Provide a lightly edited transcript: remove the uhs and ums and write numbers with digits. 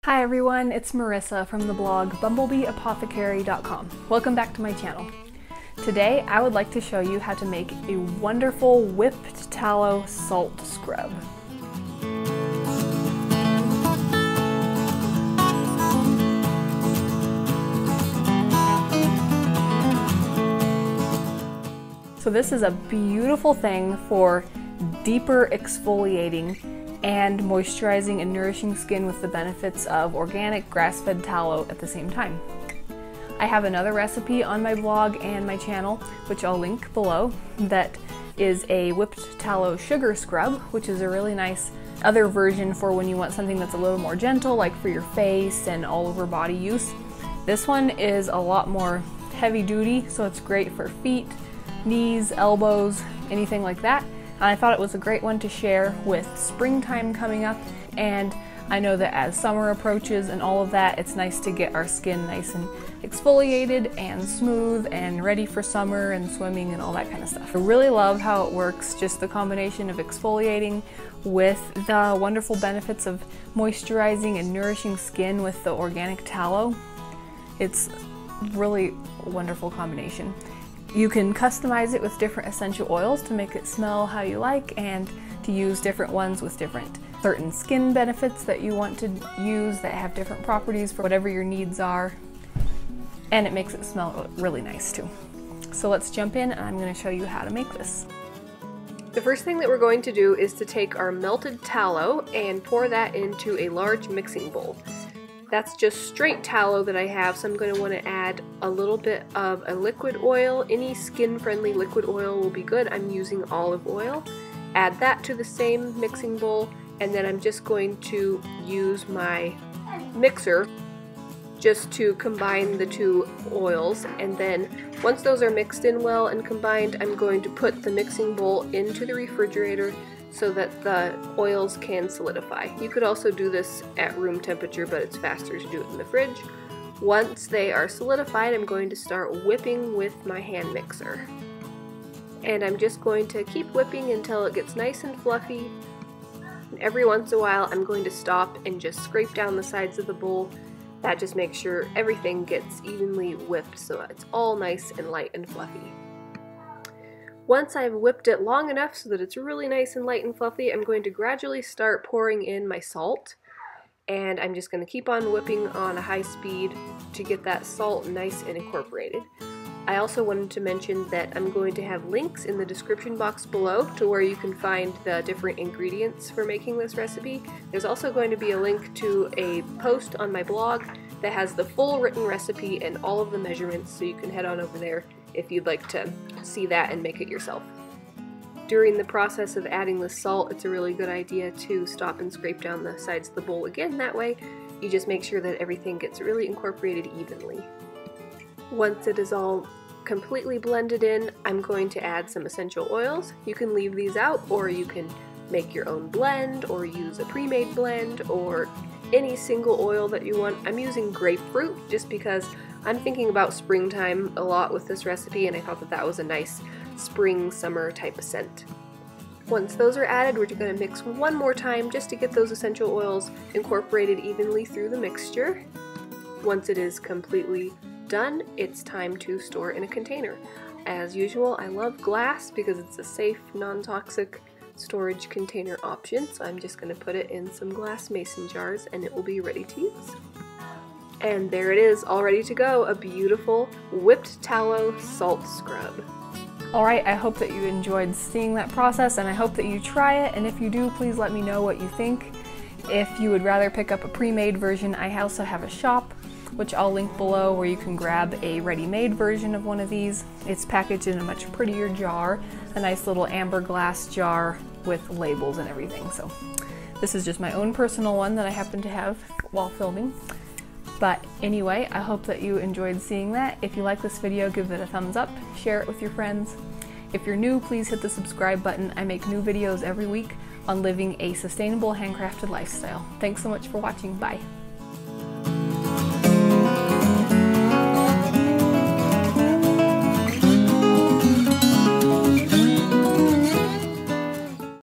Hi everyone, it's Marissa from the blog bumblebeeapothecary.com. Welcome back to my channel. Today I would like to show you how to make a wonderful whipped tallow salt scrub. So this is a beautiful thing for deeper exfoliating and moisturizing and nourishing skin with the benefits of organic grass-fed tallow at the same time. I have another recipe on my blog and my channel, which I'll link below, that is a whipped tallow sugar scrub, which is a really nice other version for when you want something that's a little more gentle, like for your face and all over body use. This one is a lot more heavy duty, so it's great for feet, knees, elbows, anything like that. I thought it was a great one to share with springtime coming up, and I know that as summer approaches and all of that, it's nice to get our skin nice and exfoliated and smooth and ready for summer and swimming and all that kind of stuff. I really love how it works, just the combination of exfoliating with the wonderful benefits of moisturizing and nourishing skin with the organic tallow. It's really a wonderful combination. You can customize it with different essential oils to make it smell how you like, and to use different ones with different certain skin benefits that you want to use that have different properties for whatever your needs are. And it makes it smell really nice too. So let's jump in and I'm going to show you how to make this. The first thing that we're going to do is to take our melted tallow and pour that into a large mixing bowl. That's just straight tallow that I have, so I'm going to want to add a little bit of a liquid oil. Any skin-friendly liquid oil will be good. I'm using olive oil. Add that to the same mixing bowl, and then I'm just going to use my mixer just to combine the two oils. And then once those are mixed in well and combined, I'm going to put the mixing bowl into the refrigerator so that the oils can solidify. You could also do this at room temperature, but it's faster to do it in the fridge. Once they are solidified, I'm going to start whipping with my hand mixer. And I'm just going to keep whipping until it gets nice and fluffy. And every once in a while, I'm going to stop and just scrape down the sides of the bowl. That just makes sure everything gets evenly whipped so that it's all nice and light and fluffy. Once I've whipped it long enough so that it's really nice and light and fluffy, I'm going to gradually start pouring in my salt. And I'm just going to keep on whipping on a high speed to get that salt nice and incorporated. I also wanted to mention that I'm going to have links in the description box below to where you can find the different ingredients for making this recipe. There's also going to be a link to a post on my blog that has the full written recipe and all of the measurements, so you can head on over there if you'd like to see that and make it yourself. During the process of adding the salt, it's a really good idea to stop and scrape down the sides of the bowl again. That way you just make sure that everything gets really incorporated evenly. Once it is all completely blended in, I'm going to add some essential oils. You can leave these out, or you can make your own blend or use a pre-made blend or any single oil that you want. I'm using grapefruit just because I'm thinking about springtime a lot with this recipe, and I thought that that was a nice spring, summer type of scent. Once those are added, we're going to mix one more time just to get those essential oils incorporated evenly through the mixture. Once it is completely done, it's time to store in a container. As usual, I love glass because it's a safe, non-toxic storage container option, so I'm just going to put it in some glass mason jars and it will be ready to use. And there it is, all ready to go, a beautiful whipped tallow salt scrub. Alright, I hope that you enjoyed seeing that process, and I hope that you try it, and if you do, please let me know what you think. If you would rather pick up a pre-made version, I also have a shop, which I'll link below, where you can grab a ready-made version of one of these. It's packaged in a much prettier jar, a nice little amber glass jar with labels and everything. So this is just my own personal one that I happen to have while filming. But anyway, I hope that you enjoyed seeing that. If you like this video, give it a thumbs up, share it with your friends. If you're new, please hit the subscribe button. I make new videos every week on living a sustainable handcrafted lifestyle. Thanks so much for watching. Bye.